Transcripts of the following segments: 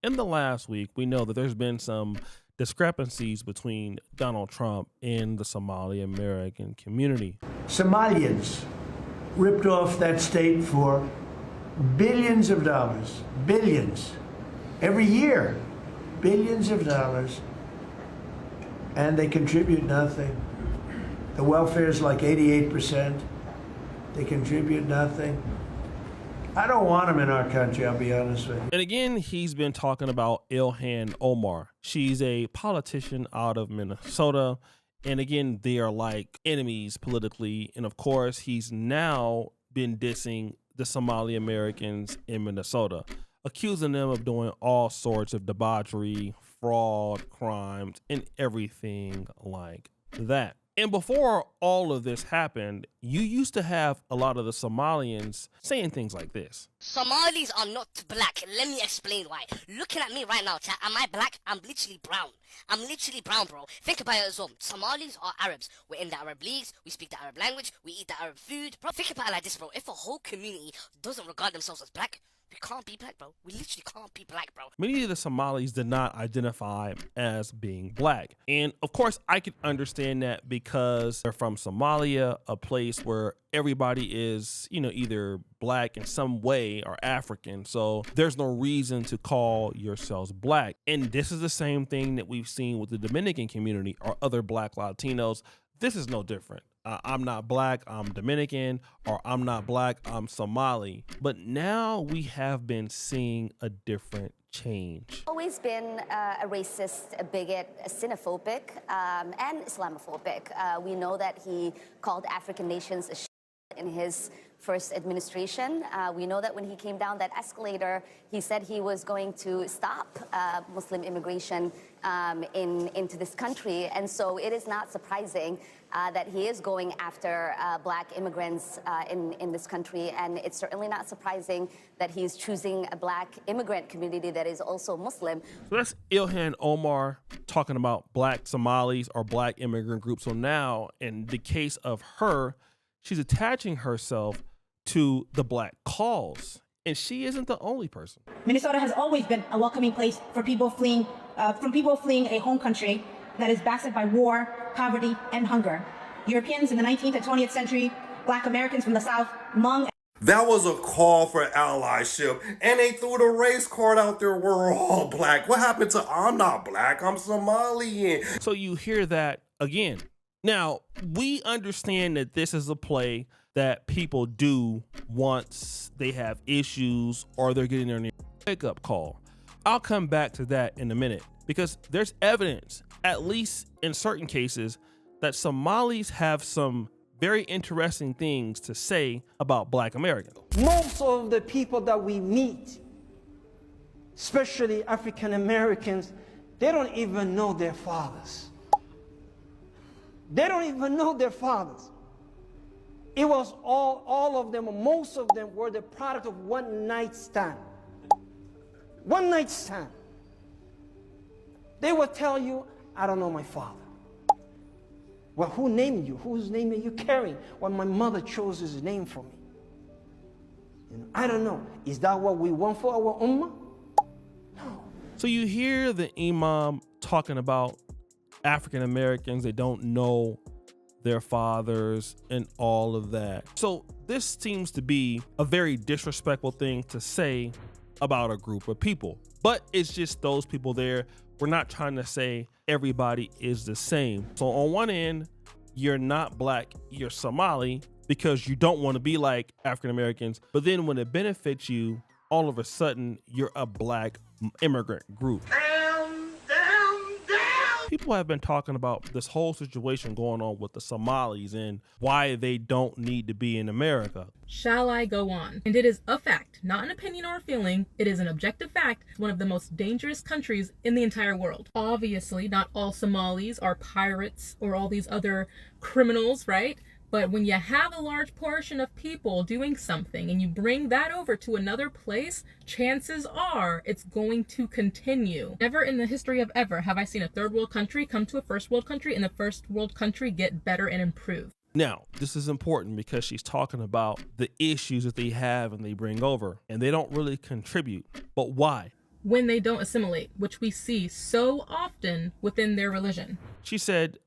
In the last week, we know that there's been some discrepancies between Donald Trump and the Somali-American community. Somalians ripped off that state for billions of dollars, billions, every year, billions of dollars, and they contribute nothing. The welfare is like 88%. They contribute nothing. I don't want them in our country, I'll be honest with you. And again, he's been talking about Ilhan Omar. She's a politician out of Minnesota. And again, they are like enemies politically. And of course, he's now been dissing the Somali Americans in Minnesota, accusing them of doing all sorts of debauchery, fraud, crimes, and everything like that. And before all of this happened, you used to have a lot of the Somalians saying things like this. Somalis are not black. Let me explain why. Looking at me right now, chat, am I black? I'm literally brown. I'm literally brown, bro. Think about it as well. Somalis are Arabs. We're in the Arab leagues. We speak the Arab language. We eat the Arab food. Bro, think about it like this, bro. If a whole community doesn't regard themselves as black, we can't be black, bro. We literally can't be black, bro. Many of the Somalis did not identify as being black. And of course, I can understand that because they're from Somalia, a place where everybody is, either black in some way or African. So there's no reason to call yourselves black. And this is the same thing that we've seen with the Dominican community or other black Latinos. This is no different. I'm not black, I'm Dominican, or I'm not black, I'm Somali. But now we have been seeing a different change. Always been a racist, a bigot, a xenophobic, and Islamophobic. We know that he called African nations a in his first administration. We know that when he came down that escalator, he said he was going to stop Muslim immigration into this country. And so it is not surprising that he is going after black immigrants in this country. And it's certainly not surprising that he's choosing a black immigrant community that is also Muslim. So that's Ilhan Omar talking about black Somalis or black immigrant groups. So now in the case of her, she's attaching herself to the black cause, and she isn't the only person. Minnesota has always been a welcoming place for people fleeing a home country that is battered by war, poverty, and hunger. Europeans in the 19th and 20th century, black Americans from the South, Hmong. That was a call for allyship, and they threw the race card out there. We're all black. What happened to I'm not black, I'm Somalian? So you hear that again. Now, we understand that this is a play that people do once they have issues or they're getting their wake-up call. I'll come back to that in a minute because there's evidence, at least in certain cases, that Somalis have some very interesting things to say about black Americans. Most of the people that we meet, especially African Americans, they don't even know their fathers. They don't even know their fathers. It was all of them, most of them were the product of one night stand. One night stand. They will tell you, I don't know my father. Well, who named you? Whose name are you carrying? Well, my mother chose his name for me. I don't know. Is that what we want for our ummah? No. So you hear the Imam talking about African Americans, they don't know their fathers and all of that. So this seems to be a very disrespectful thing to say about a group of people, but it's just those people there. We're not trying to say everybody is the same. So on one end, you're not black, you're Somali because you don't want to be like African Americans, but then when it benefits you, all of a sudden you're a black immigrant group. People have been talking about this whole situation going on with the Somalis and why they don't need to be in America. Shall I go on? And it is a fact, not an opinion or a feeling. It is an objective fact. One of the most dangerous countries in the entire world. Obviously, not all Somalis are pirates or all these other criminals, right? But when you have a large portion of people doing something and you bring that over to another place, chances are it's going to continue. Never in the history of ever have I seen a third world country come to a first world country and the first world country get better and improve. Now, this is important because she's talking about the issues that they have and they bring over and they don't really contribute. But why? when they don't assimilate, which we see so often within their religion. She said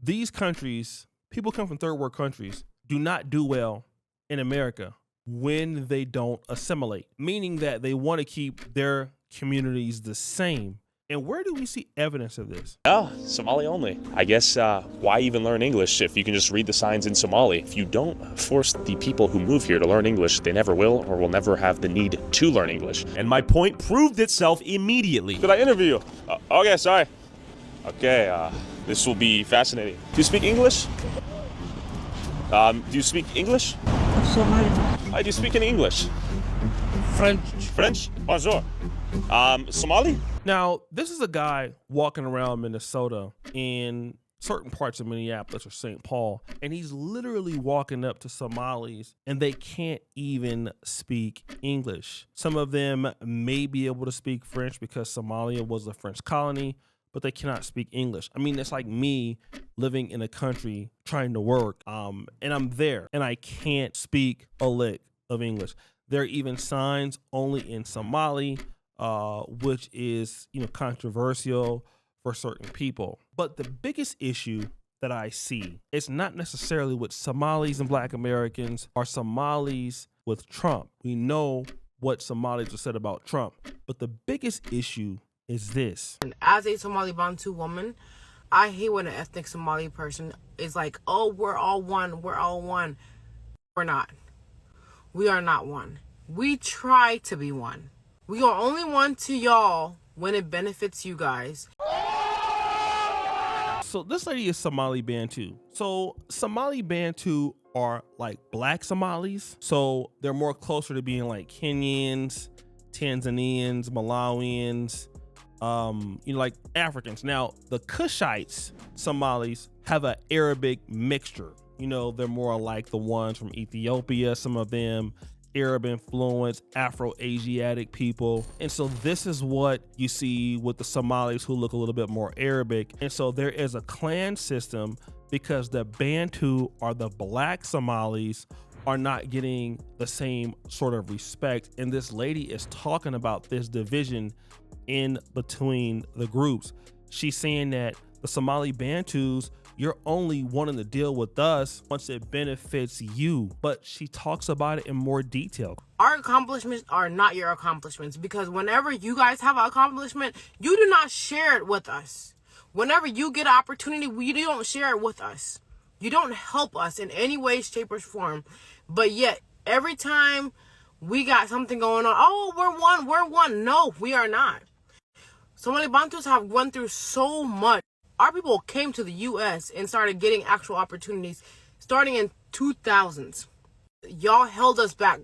these countries, people come from third world countries, do not do well in America when they don't assimilate, meaning that they want to keep their communities the same. And where do we see evidence of this? Oh, Somali only. I guess why even learn English if you can just read the signs in Somali? If you don't force the people who move here to learn English, they never will or will never have the need to learn English. And my point proved itself immediately. Did I interview you? Okay, sorry. Okay, this will be fascinating. Do you speak English? Do you speak English? Somali. Do you speak any English? French? Bonjour. Somali? Now, this is a guy walking around Minnesota in certain parts of Minneapolis or St. Paul, and he's literally walking up to Somalis and they can't even speak English. Some of them may be able to speak French because Somalia was a French colony, but they cannot speak English. I mean, it's like me living in a country trying to work, and I'm there and I can't speak a lick of English. There are even signs only in Somali, which is, controversial for certain people. But the biggest issue that I see is not necessarily with Somalis and Black Americans or Somalis with Trump. We know what Somalis have said about Trump, but the biggest issue is this. As a Somali Bantu woman, I hate when an ethnic Somali person is like, oh, we're all one, we're all one. We're not. We are not one. We try to be one. We are only one to y'all when it benefits you guys. So this lady is Somali Bantu. So Somali Bantu are like Black Somalis. So they're more closer to being like Kenyans, Tanzanians, Malawians, like Africans. Now, the Cushites Somalis have an Arabic mixture. They're more like the ones from Ethiopia, some of them Arab influence, Afro-Asiatic people. And so this is what you see with the Somalis who look a little bit more Arabic. And so there is a clan system because the Bantu or the Black Somalis are not getting the same sort of respect. And this lady is talking about this division in between the groups. She's saying that the Somali Bantus, you're only wanting to deal with us once it benefits you. But she talks about it in more detail. Our accomplishments are not your accomplishments, because whenever you guys have an accomplishment, you do not share it with us. Whenever you get an opportunity, you don't share it with us. You don't help us in any way, shape, or form. But yet, every time we got something going on, oh, we're one. No, we are not. Somali Bantus have gone through so much. Our people came to the U.S. and started getting actual opportunities starting in 2000s. Y'all held us back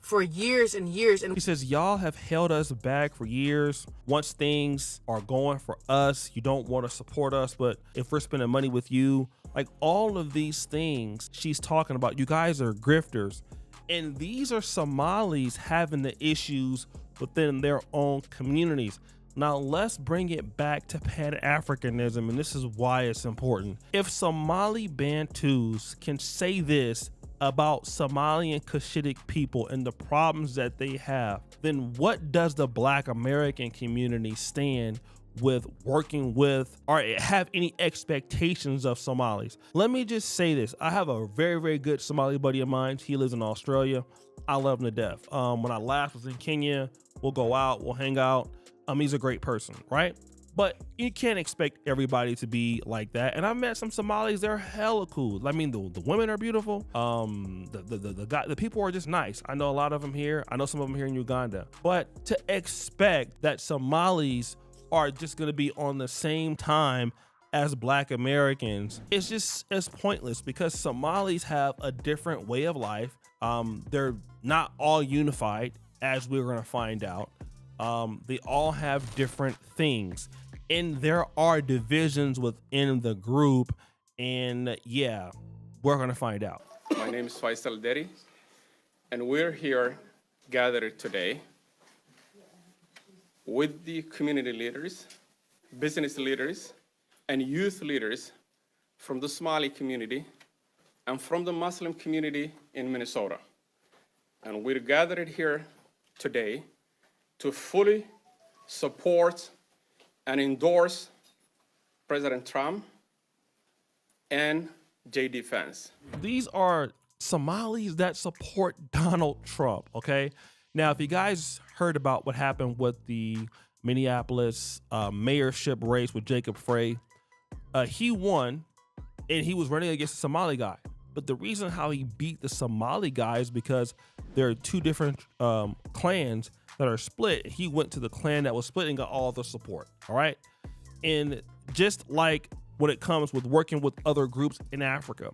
for years and years. And he says, y'all have held us back for years. Once things are going for us, you don't want to support us. But if we're spending money with you, like all of these things she's talking about, you guys are grifters. And these are Somalis having the issues within their own communities. Now let's bring it back to Pan-Africanism, and this is why it's important. If Somali Bantus can say this about Somali and Cushitic people and the problems that they have, then what does the Black American community stand with working with or have any expectations of Somalis? Let me just say this. I have a very, very good Somali buddy of mine. He lives in Australia. I love him to death. When I last was in Kenya, we'll go out, we'll hang out. He's a great person, right? But you can't expect everybody to be like that. And I've met some Somalis, they're hella cool. I mean, the women are beautiful. The people are just nice. I know a lot of them here. I know some of them here in Uganda. But to expect that Somalis are just gonna be on the same time as Black Americans, it's pointless, because Somalis have a different way of life. They're not all unified, as we're gonna find out. They all have different things, and there are divisions within the group, and yeah, we're gonna find out. My name is Faisal Deri, and we're here gathered today with the community leaders, business leaders, and youth leaders from the Somali community and from the Muslim community in Minnesota. And we're gathered here today to fully support and endorse President Trump and JD Vance. These are Somalis that support Donald Trump, okay? Now, if you guys heard about what happened with the Minneapolis mayorship race with Jacob Frey, he won, and he was running against a Somali guy. But the reason how he beat the Somali guy is because there are two different clans that are split. He went to the clan that was split and got all the support, all right? And just like when it comes with working with other groups in Africa,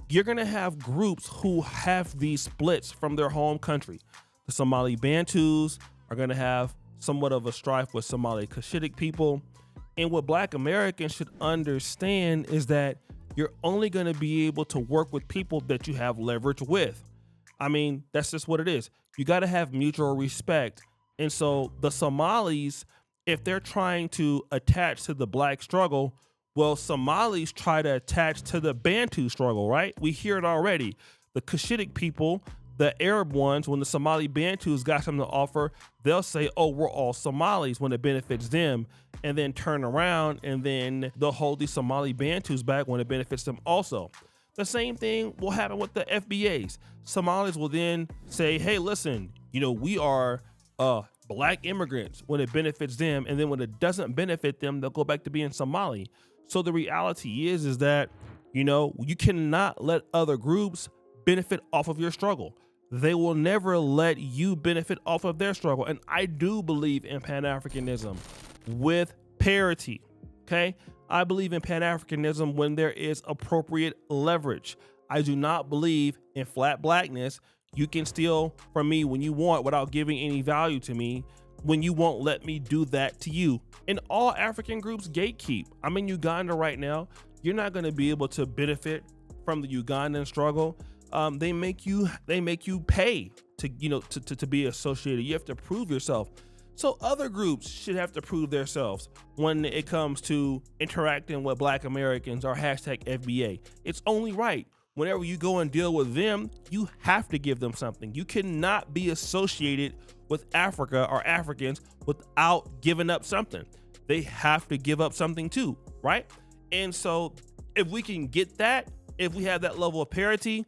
you're gonna have groups who have these splits from their home country. The Somali Bantus are gonna have somewhat of a strife with Somali Cushitic people. And what Black Americans should understand is that you're only gonna be able to work with people that you have leverage with. I mean, that's just what it is. You gotta have mutual respect. And so the Somalis, if they're trying to attach to the Black struggle, well, Somalis try to attach to the Bantu struggle, right? We hear it already. The Cushitic people, the Arab ones, when the Somali Bantus got something to offer, they'll say, oh, we're all Somalis when it benefits them, and then turn around and then they'll hold these Somali Bantus back when it benefits them also. The same thing will happen with the FBAs. Somalis will then say, hey, listen, you know, we are Black immigrants when it benefits them, and then when it doesn't benefit them, they'll go back to being Somali. So the reality is that, you know, you cannot let other groups benefit off of your struggle. They will never let you benefit off of their struggle. And I do believe in Pan-Africanism with parity, okay? I believe in Pan-Africanism when there is appropriate leverage. I do not believe in flat Blackness. You can steal from me when you want without giving any value to me, when you won't let me do that to you. And all African groups gatekeep. I'm in Uganda right now. You're not going to be able to benefit from the Ugandan struggle. They make you pay to, you know, to be associated. You have to prove yourself. So other groups should have to prove themselves when it comes to interacting with Black Americans or hashtag FBA. It's only right. Whenever you go and deal with them, you have to give them something. You cannot be associated with Africa or Africans without giving up something. They have to give up something too, right? And so if we can get that, if we have that level of parity,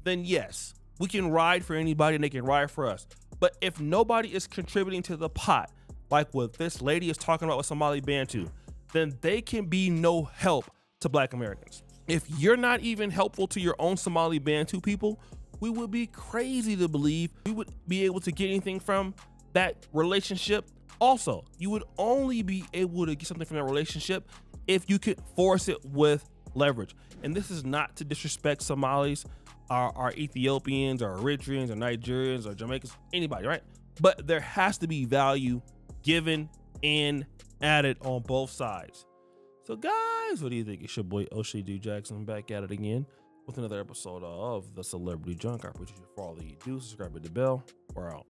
then yes, we can ride for anybody and they can ride for us. But if nobody is contributing to the pot, like what this lady is talking about with Somali Bantu, then they can be no help to Black Americans. If you're not even helpful to your own Somali Bantu people, we would be crazy to believe we would be able to get anything from that relationship. Also, you would only be able to get something from that relationship if you could force it with leverage. And this is not to disrespect Somalis, or Ethiopians, or Eritreans, or Nigerians, or Jamaicans, anybody, right? But there has to be value given and added on both sides. So guys, what do you think? It's your boy O'Shea D Jackson back at it again with another episode of the Celebrity Junk. I appreciate you for all that you do. Subscribe, hit the bell. We're out.